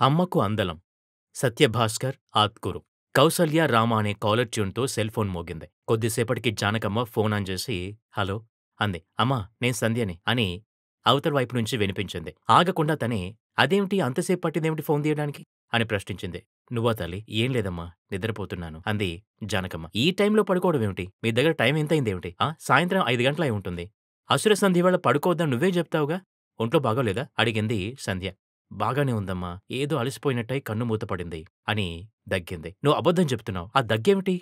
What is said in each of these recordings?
అమ్మకు అందలం. సత్యభాస్కర్ ఆత్కూరు. కౌసల్య రామ అనే కాలర్ ట్యూన్‌తో సెల్ ఫోన్ మోగింది. కొద్దిసేపటికి జానకమ్మ ఫోన్ ఆన్ చేసి హలో అంది. అమ్మా నేను సంధ్యని అని అవతల వైపు నుంచి వినిపించింది. ఆగకుండా తనే అదేమిటి అంతసేపు పట్టిందేమిటి ఫోన్ తీయడానికి అని ప్రశ్నించింది. నువ్వా తల్లి ఏం లేదమ్మా నిద్రపోతున్నాను అంది జానకమ్మ. ఈ టైంలో పడుకోవడం ఏమిటి? మీ దగ్గర టైం ఎంతయిందేమిటి? సాయంత్రం 5 గంటలు అయి ఉంటుంది. అసుర సంధ్య వేళ పడుకోవద్దని నువ్వే చెప్తావుగా. ఒంట్లో బాగోలేదా? అడిగింది సంధ్య. బాగానే ఉందమ్మా. ఏదో అలసిపోయినట్టయి కన్ను మూతపడింది అని దగ్గింది. నువ్వు అబద్ధం చెప్తున్నావు. ఆ దగ్గేమిటి?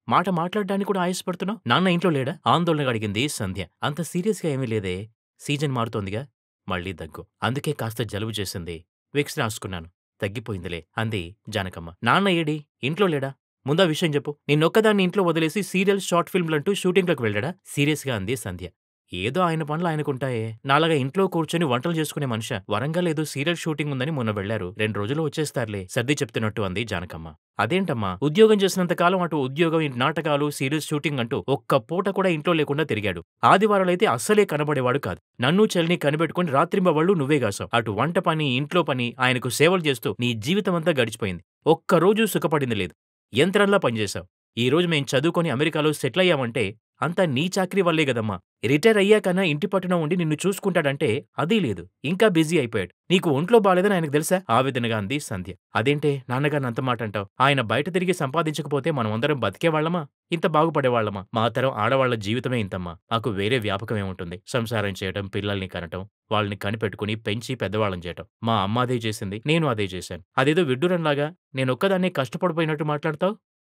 మాట మాట్లాడడానికి కూడా ఆయాసపడుతున్నావు. నాన్న ఇంట్లో లేడా? ఆందోళనగా అడిగింది సంధ్య. అంత సీరియస్‌గా ఏమీ లేదే. సీజన్ మారుతోందిగా. మళ్ళీ దగ్గు. అందుకే కాస్త జలుబు చేసింది. విక్స్ రాసుకున్నాను. తగ్గిపోయిందిలే అంది జానకమ్మ. నాన్న ఏడి? ఇంట్లో లేడా? ముందా విషయం చెప్పు. నిన్నొక్కదాన్ని ఇంట్లో వదిలేసి సీరియల్స్, షార్ట్ ఫిల్మ్‌లంటూ షూటింగ్‌లకు వెళ్ళాడా? సీరియస్‌గా అంది సంధ్య. ఏదో ఆయన పనులు ఆయనకుంటాయే. నాలాగా ఇంట్లో కూర్చొని వంటలు చేసుకునే మనిషా? వరంగల్ ఏదో సీరియల్ షూటింగ్ ఉందని మొన్న వెళ్లారు. 2 రోజుల్లో వచ్చేస్తారులే సర్ది చెప్తున్నట్టు అంది జానకమ్మ. అదేంటమ్మా ఉద్యోగం చేసినంత కాలం అటు ఉద్యోగం, ఇటు నాటకాలు, సీరియల్స్ షూటింగ్ అంటూ ఒక్క పూట కూడా ఇంట్లో లేకుండా తిరిగాడు. ఆదివారాలైతే అస్సలే కనబడేవాడు కాదు. నన్ను చెల్లిని కనిపెట్టుకుని రాత్రింబవళ్లు నువ్వే గాసావు. అటు వంట పని, ఇంట్లో పని, ఆయనకు సేవలు చేస్తూ నీ జీవితమంతా గడిచిపోయింది. ఒక్కరోజు సుఖపడింది లేదు. యంత్రంలా పనిచేశావు. ఈ రోజు మేం చదువుకొని అమెరికాలో సెటిల్ అయ్యామంటే అంతా నీ చాకిరీ వల్లే గదమ్మా. రిటైర్ అయ్యాకన్నా ఇంటి పట్టున ఉండి నిన్ను చూసుకుంటాడంటే అదీ లేదు. ఇంకా బిజీ అయిపోయాడు. నీకు ఒంట్లో బాలేదని ఆయనకు తెలుసా? ఆవేదనగా అంది సంధ్య. అదేంటే నాన్నగారిని అంత మాటంటావు? ఆయన బయట తిరిగి సంపాదించకపోతే మనమందరం బతికేవాళ్లమా? ఇంత బాగుపడేవాళ్లమా? మా తరం ఆడవాళ్ల జీవితమే ఇంతమ్మా. మాకు వేరే వ్యాపకమేముంటుంది? సంసారం చేయటం, పిల్లల్ని కనటం, వాళ్ళని కనిపెట్టుకుని పెంచి పెద్దవాళ్ళని చేయటం. మా అమ్మ అదే చేసింది. నేను అదే చేశాను. అదేదో విడ్డూరంలాగా నేనొక్కదాన్నే కష్టపడిపోయినట్టు మాట్లాడతావు?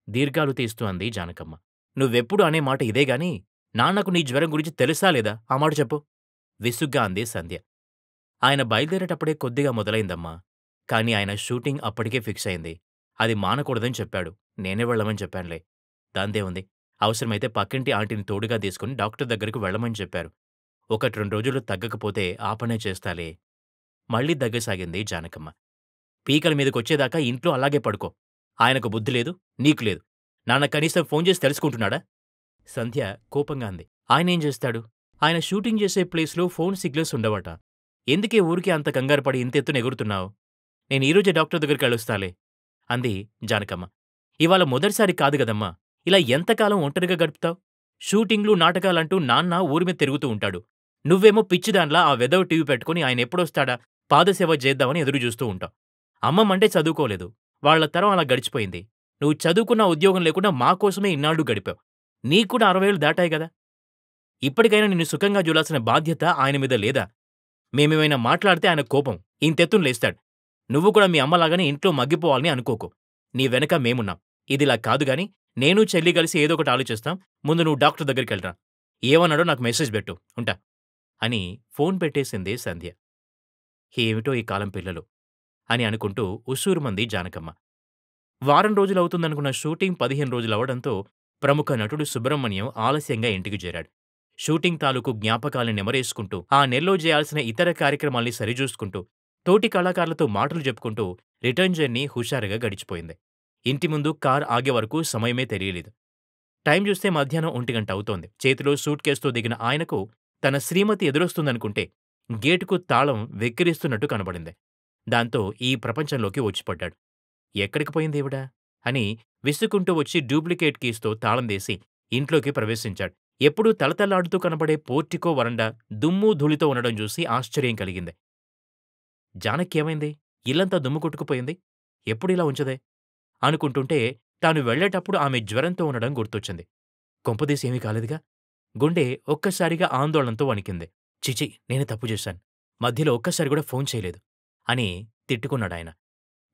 దీర్ఘాలు తీస్తూ అంది జానకమ్మ. నువ్వెప్పుడు అనే మాట ఇదేగాని నాన్నకు నీ జ్వరం గురించి తెలుసా లేదా? ఆ మాట చెప్పు. విసుగ్గా అంది సంధ్య. ఆయన బయలుదేరేటప్పుడే కొద్దిగా మొదలైందమ్మా. కానీ ఆయన షూటింగ్ అప్పటికే ఫిక్స్ అయింది. అది మానకూడదని చెప్పాడు. నేనే వెళ్ళమని చెప్పానులే. దాందేముంది? అవసరమైతే పక్కింటి ఆంటీని తోడుగా తీసుకుని డాక్టర్ దగ్గరకు వెళ్ళమని చెప్పారు. 1, 2 రోజులు తగ్గకపోతే ఆ పనే చేస్తాలే. మళ్ళీ దగ్గసాగింది జానకమ్మ. పీకల మీదకొచ్చేదాకా ఇంట్లో అలాగే పడుకో. ఆయనకు బుద్ధి లేదు, నీకు లేదు. నాన్న కనీసం ఫోన్ చేసి తెలుసుకుంటున్నాడా? సంధ్య కోపంగా అంది. ఆయనేం చేస్తాడు? ఆయన షూటింగ్ చేసే ప్లేస్‌లో ఫోన్ సిగ్నల్స్ ఉండవట. ఎందుకే ఊరికే అంత కంగారుపడి ఇంతెత్తున ఎగురుతున్నావు? నేను ఈరోజే డాక్టర్ దగ్గరికెళ్ళొస్తాలే అంది జానకమ్మ. ఇవాళ మొదటిసారి కాదు గదమ్మా! ఇలా ఎంతకాలం ఒంటరిగా గడుపుతావు? షూటింగ్లు, నాటకాలంటూ నాన్న ఊరి మీద తిరుగుతూ ఉంటాడు. నువ్వేమో పిచ్చిదానిలా ఆ వెధవ టీవీ పెట్టుకుని ఆయనెప్పుడొస్తాడా పాదసేవ చేద్దామని ఎదురుజూస్తూ ఉంటావు. అమ్మమ్మంటే చదువుకోలేదు. వాళ్ళ తరం అలా గడిచిపోయింది. నువ్వు చదువుకున్నా, ఉద్యోగం లేకుండా మా కోసమే ఇన్నాళ్లు గడిపావు. నీక్కూడా 60 ఏళ్ళు దాటాయి గదా! ఇప్పటికైనా నిన్ను సుఖంగా జూడాల్సిన బాధ్యత ఆయన మీద లేదా? మేమేమైనా మాట్లాడితే ఆయనకు కోపం. ఇంతెత్తున లేస్తాడు. నువ్వు కూడా మీ అమ్మలాగానే ఇంట్లో మగ్గిపోవాలని అనుకోకు. నీ వెనక మేమున్నాం. ఇదిలా కాదు గానీ, నేను, చెల్లి కలిసి ఏదోకటి ఆలోచిస్తాం. ముందు నువ్వు డాక్టర్ దగ్గరికెళ్ళిరా. ఏమన్నాడో నాకు మెసేజ్ బెట్టు. ఉంటా అని ఫోన్ పెట్టేసింది సంధ్య. ఏమిటో ఈ కాలం పిల్లలు అని అనుకుంటూ ఉస్సూరుమంది జానకమ్మ. వారం రోజులవుతుందనుకున్న షూటింగ్ 15 రోజులవడంతో ప్రముఖ నటుడు సుబ్రహ్మణ్యం ఆలస్యంగా ఇంటికి చేరాడు. షూటింగ్ తాలూకు జ్ఞాపకాల్ని నెమరేసుకుంటూ, ఆ నెల్లో చేయాల్సిన ఇతర కార్యక్రమాల్ని సరిజూసుకుంటూ, తోటి కళాకారులతో మాటలు చెప్పుకుంటూ రిటర్న్ జర్నీ హుషారుగా గడిచిపోయింది. ఇంటి ముందు కార్ ఆగే వరకు సమయమే తెలియలేదు. టైం చూస్తే మధ్యాహ్నం 1 గంట అవుతోంది. చేతిలో సూట్ కేస్‌తో దిగిన ఆయనకు తన శ్రీమతి ఎదురొస్తుందనుకుంటే గేటుకు తాళం వెక్కిరిస్తున్నట్టు కనబడింది. దాంతో ఈ ప్రపంచంలోకి వచ్చిపడ్డాడు. ఎక్కడికి పోయిందీవిడ? అని విసుక్కుంటూ వచ్చి డూప్లికేట్ కీస్‌తో తాళం వేసి ఇంట్లోకి ప్రవేశించాడు. ఎప్పుడూ తళతళలాడుతూ కనబడే పోర్టికో వరండా దుమ్ము, ధూళితో ఉండడం చూసి ఆశ్చర్యం కలిగింది. జానకేమైంది? ఇల్లంతా దుమ్ము కొట్టుకుపోయింది. ఎప్పుడిలా ఉంచదే? అనుకుంటుంటే తాను వెళ్ళేటప్పుడు ఆమె జ్వరంతో ఉండడం గుర్తొచ్చింది. కొంపదీసి ఏమీ కాలేదుగా? గుండె ఒక్కసారిగా ఆందోళనతో వణికింది. ఛీఛీ! నేనే తప్పు చేశాను. మధ్యలో ఒక్కసారి కూడా ఫోన్ చేయలేదు అని తిట్టుకున్నాడాయన.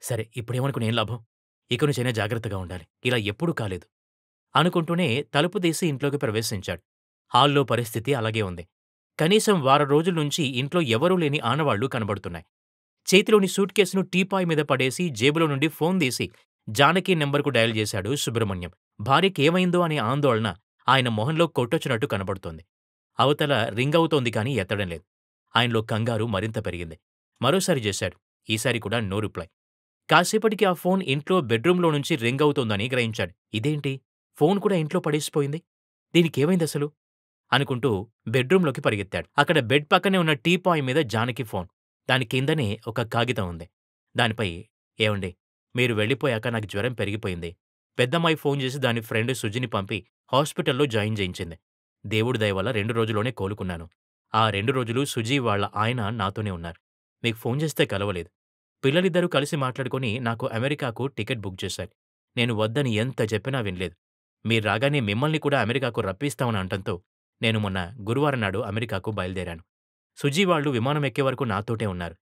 సరే ఇప్పుడేమనుకుని ఏం లాభం? ఇక నుంచైనా జాగ్రత్తగా ఉండాలి. ఇలా ఎప్పుడూ కాలేదు. అనుకుంటూనే తలుపు తీసి ఇంట్లోకి ప్రవేశించాడు. హాల్‌లో పరిస్థితి అలాగే ఉంది. కనీసం వారం రోజుల నుంచి ఇంట్లో ఎవరూ లేని ఆనవాళ్లు కనబడుతున్నాయి. చేతిలోని సూట్ కేసును టీపాయ్ మీద పడేసి జేబులో నుండి ఫోన్ తీసి జానకి నంబర్‌కు డయల్ చేశాడు సుబ్రహ్మణ్యం. భార్యకేమైందో అనే ఆందోళన ఆయన మొహంలో కొట్టొచ్చినట్టు కనబడుతోంది. అవతల రింగ్ అవుతోంది కానీ ఎత్తడం లేదు. ఆయనలో కంగారు మరింత పెరిగింది. మరోసారి చేశాడు. ఈసారి కూడా నో రిప్లై. కాసేపటికి ఆ ఫోన్ ఇంట్లో బెడ్‌రూమ్‌లో నుంచి రింగ్ అవుతోందని గ్రహించాడు. ఇదేంటి? ఫోన్ కూడా ఇంట్లో పడేసిపోయింది. దీనికేమైందసలు? అనుకుంటూ బెడ్‌రూమ్‌లోకి పరిగెత్తాడు. అక్కడ బెడ్ పక్కనే ఉన్న టీపాయ్ మీద జానకి ఫోన్. దాని కిందనే ఒక కాగితం ఉంది. దానిపై "ఏవండీ మీరు వెళ్ళిపోయాక నాకు జ్వరం పెరిగిపోయింది. పెద్దమ్మాయి ఫోను చేసి దాని ఫ్రెండ్ సుజిని పంపి హాస్పిటల్‌లో జాయిన్ చేయించింది. దేవుడి దయ వల్ల 2 రోజుల్లోనే కోలుకున్నాను. ఆ 2 రోజులు సుజి వాళ్ళ ఆయన నాతోనే ఉన్నారు. మీకు ఫోను చేస్తే కలవలేదు. పిల్లలిద్దరూ కలిసి మాట్లాడుకొని నాకు అమెరికాకు టికెట్ బుక్ చేశారు. నేను వద్దని ఎంత చెప్పినా వినలేదు. మీరు రాగానే మిమ్మల్ని కూడా అమెరికాకు రప్పిస్తామని అనటంతో నేను మొన్న గురువారం నాడు అమెరికాకు బయలుదేరాను. సుజి వాళ్ళు విమానం ఎక్కే వరకు నాతోటే ఉన్నారు.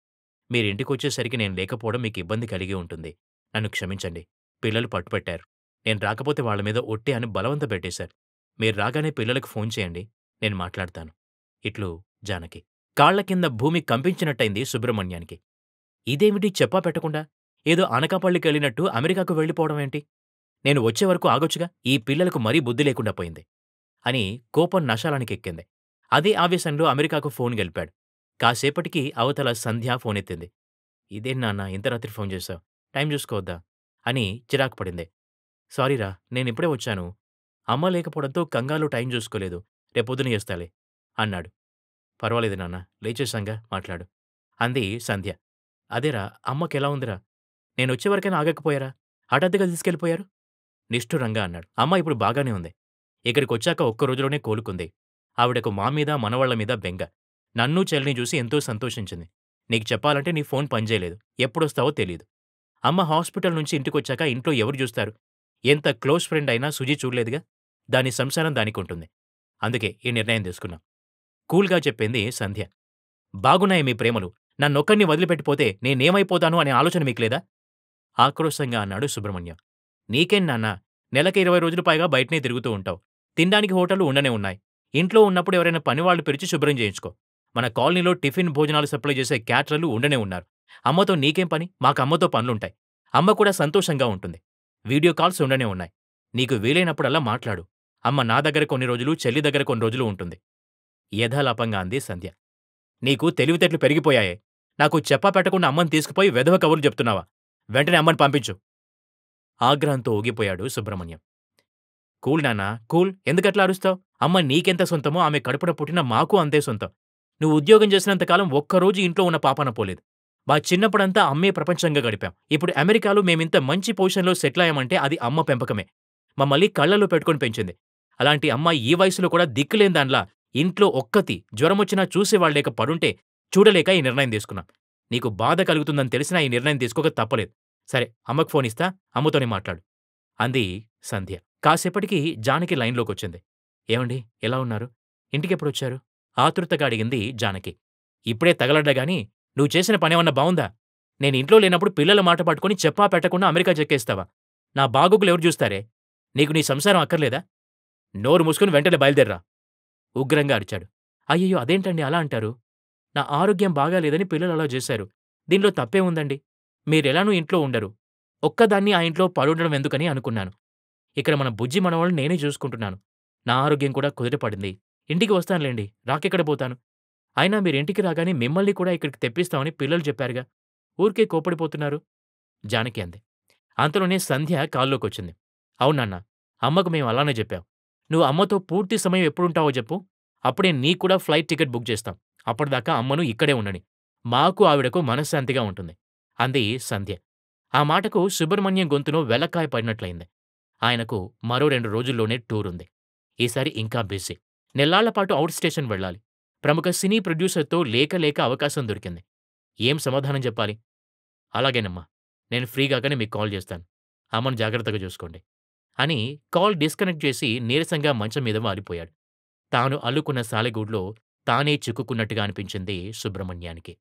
మీరింటికొచ్చేసరికి నేను లేకపోవడం మీకు ఇబ్బంది కలిగి ఉంటుంది. నన్ను క్షమించండి. పిల్లలు పట్టుపట్టారు. నేను రాకపోతే వాళ్ళ మీద ఒట్టే అని బలవంత పెట్టేశారు. మీరు రాగానే పిల్లలకు ఫోను చేయండి. నేను మాట్లాడతాను. ఇట్లు జానకి. కాళ్ల కింద భూమి కంపించినట్టయింది సుబ్రహ్మణ్యానికి. ఇదేమిటి చెప్పా పెట్టకుండా ఏదో అనకాపల్లికెళ్ళినట్టు అమెరికాకు వెళ్ళిపోవడమేంటి? నేను వచ్చే వరకు ఆగొచ్చుగా! ఈ పిల్లలకు మరీ బుద్ధి లేకుండా పోయింది. అని కోపం నశాలానికెక్కింది. అదే ఆవేశంలో అమెరికాకు ఫోను గలిపాడు. కాసేపటికి అవతల సంధ్య ఫోనెత్తింది. "ఇదేం నాన్నా ఇంత రాత్రి ఫోను చేశావు? టైం చూసుకోవద్దా?" అని చిరాకు పడింది. "సారీరా నేనిప్పుడే వచ్చాను. అమ్మ లేకపోవడంతో కంగారులో టైం చూసుకోలేదు. రేపొద్దున చేస్తాలే" అన్నాడు. "పర్వాలేదు నాన్నా లేచేశాంగా మాట్లాడు" అంది సంధ్య. "అదేరా అమ్మకెలా ఉందిరా? నేనొచ్చే వరకైనా ఆగకపోయారా? హఠాత్తుగా తీసుకెళ్ళిపోయారు" నిష్ఠురంగా అన్నాడు. "అమ్మ ఇప్పుడు బాగానే ఉంది. ఇక్కడికొచ్చాక ఒక్క రోజులోనే కోలుకుంది. ఆవిడకు మా మీద, మనవళ్ళ మీద బెంగ. నన్ను, చెల్లిని చూసి ఎంతో సంతోషించింది. నీకు చెప్పాలంటే నీ ఫోను పనిచేయలేదు. ఎప్పుడొస్తావో తెలీదు. అమ్మ హాస్పిటల్ నుంచి ఇంటికొచ్చాక ఇంట్లో ఎవరు జూస్తారు? ఎంత క్లోజ్ ఫ్రెండ్ అయినా సుజి చూడలేదుగా? దాని సంసారం దానికుంటుంది. అందుకే ఈ నిర్ణయం తీసుకున్నాం" కూల్‌గా చెప్పింది సంధ్య. "బాగున్నాయి మీ ప్రేమలు. నన్నొక్కడిని వదిలిపెట్టిపోతే నేనేమైపోతాను అనే ఆలోచన మీకు లేదా?" ఆక్రోశంగా అన్నాడు సుబ్రహ్మణ్యం. "నీకేం నాన్నా నెలకి 20 రోజులు పైగా బయటనే తిరుగుతూ ఉంటావు. తినడానికి హోటళ్లు ఉండనే ఉన్నాయి. ఇంట్లో ఉన్నప్పుడు ఎవరైనా పనివాళ్లు పిలిచి శుభ్రం చేయించుకో. మన కాలనీలో టిఫిన్ భోజనాలు సప్లై చేసే క్యాటరర్లు ఉండనే ఉన్నారు. అమ్మతో నీకేం పని? మాకు అమ్మతో పనులుంటాయి. అమ్మ కూడా సంతోషంగా ఉంటుంది. వీడియో కాల్స్ ఉండనే ఉన్నాయి. నీకు వీలైనప్పుడల్లా మాట్లాడు. అమ్మ నా దగ్గర కొన్ని రోజులు, చెల్లి దగ్గర కొన్ని రోజులు ఉంటుంది" యథాలాపంగా అంది సంధ్య. "నీకు తెలివితేటలు పెరిగిపోయాయే. నాకు చెప్పా పెట్టకుండా అమ్మని తీసుకుపోయి వెధవ కబుర్లు చెప్తున్నావా? వెంటనే అమ్మని పంపించు" ఆగ్రహంతో ఊగిపోయాడు సుబ్రహ్మణ్యం. "కూల్ నాన్నా కూల్. ఎందుకట్లా అరుస్తావు? అమ్మ నీకెంత సొంతమో ఆమె కడుపున పుట్టిన మాకు అంతే సొంతం. నువ్వు ఉద్యోగం చేసినంత కాలం ఒక్కరోజు ఇంట్లో ఉన్న పాపాన పోలేదు. మా చిన్నప్పుడంతా అమ్మే ప్రపంచంగా గడిపాం. ఇప్పుడు అమెరికాలో మేమింత మంచి పొజిషన్‌లో సెటిల్ అయ్యామంటే అది అమ్మ పెంపకమే. మమ్మల్ని కళ్లలో పెట్టుకొని పెంచింది. అలాంటి అమ్మ ఈ వయసులో కూడా దిక్కులేని దానిలా ఇంట్లో ఒక్కతి జ్వరమొచ్చినా చూసేవాళ్ళు లేక పడుంటే చూడలేక ఈ నిర్ణయం తీసుకున్నాం. నీకు బాధ కలుగుతుందని తెలిసినా ఈ నిర్ణయం తీసుకోక తప్పలేదు. సరే అమ్మకు ఫోనిస్తా. అమ్మతోనే మాట్లాడు" అంది సంధ్య. కాసేపటికి జానకి లైన్‌లోకొచ్చింది. "ఏవండీ ఎలా ఉన్నారు? ఇంటికెప్పుడొచ్చారు?" ఆతృతగా అడిగింది జానకి. "ఇప్పుడే తగలడ్డాగాని నువ్వు చేసిన పనేమన్నా బావుందా? నేనింట్లో లేనప్పుడు పిల్లల మాట పట్టుకొని చెప్పా పెట్టకుండా అమెరికా చెక్కేస్తావా? నా బాగోగులు ఎవరు జూస్తారే? నీకు నీ సంసారం అక్కర్లేదా? నోరు మూసుకొని వెంటనే బయలుదేర్రా" ఉగ్రంగా అరిచాడు. "అయ్యయ్యో! అదేంటండి అలా అంటారు? నా ఆరోగ్యం బాగాలేదని పిల్లలలా జేశారు. దీనిలో తప్పేముందండి? మీరెలానూ ఇంట్లో ఉండరు. ఒక్కదాన్ని ఆ ఇంట్లో పడుండడం ఎందుకని అనుకున్నాను. ఇక్కడ మన బుజ్జి మనవళ్ళని నేనే చూసుకుంటున్నాను. నా ఆరోగ్యం కూడా కుదుటపడింది. ఇంటికి వస్తానులెండి. రాకెక్కడ పోతాను. అయినా మీరింటికి రాగానే మిమ్మల్ని కూడా ఇక్కడికి తెప్పిస్తామని పిల్లలు చెప్పారుగా. ఊరికే కోప్పడిపోతున్నారు" జానకి అంది. అంతలోనే సంధ్య కాల్లోకొచ్చింది. "అవును నాన్నా. అమ్మకు మేము అలానే జెప్పాం. నువ్వు అమ్మతో పూర్తి సమయం ఎప్పుడుంటావో జెప్పు. అప్పుడే నీకు కూడా ఫ్లైట్ టికెట్ బుక్ చేస్తాం. అప్పటిదాకా అమ్మను ఇక్కడే ఉండని. మాకు ఆవిడకు మనశ్శాంతిగా ఉంటుంది" అంది సంధ్య. ఆ మాటకు సుబ్రహ్మణ్యం గొంతులో వెలక్కాయ పడినట్లయింది. ఆయనకు మరో 2 రోజుల్లోనే టూరుంది. ఈసారి ఇంకా బిజీ. నెల్లాళ్ల పాటు ఔట్ స్టేషన్ వెళ్ళాలి. ప్రముఖ సినీ ప్రొడ్యూసర్‌తో లేక లేక అవకాశం దొరికింది. ఏం సమాధానం చెప్పాలి? "అలాగేనమ్మా. నేను ఫ్రీ కాగానే మీకు కాల్ చేస్తాను. అమ్మను జాగ్రత్తగా చూసుకోండి" అని కాల్ డిస్కనెక్ట్ చేసి నీరసంగా మంచం మీద వాలిపోయాడు. తాను అల్లుకున్న సాలెగూడులో తానే చిక్కుకున్నట్టుగా అనిపించింది సుబ్రహ్మణ్యానికి.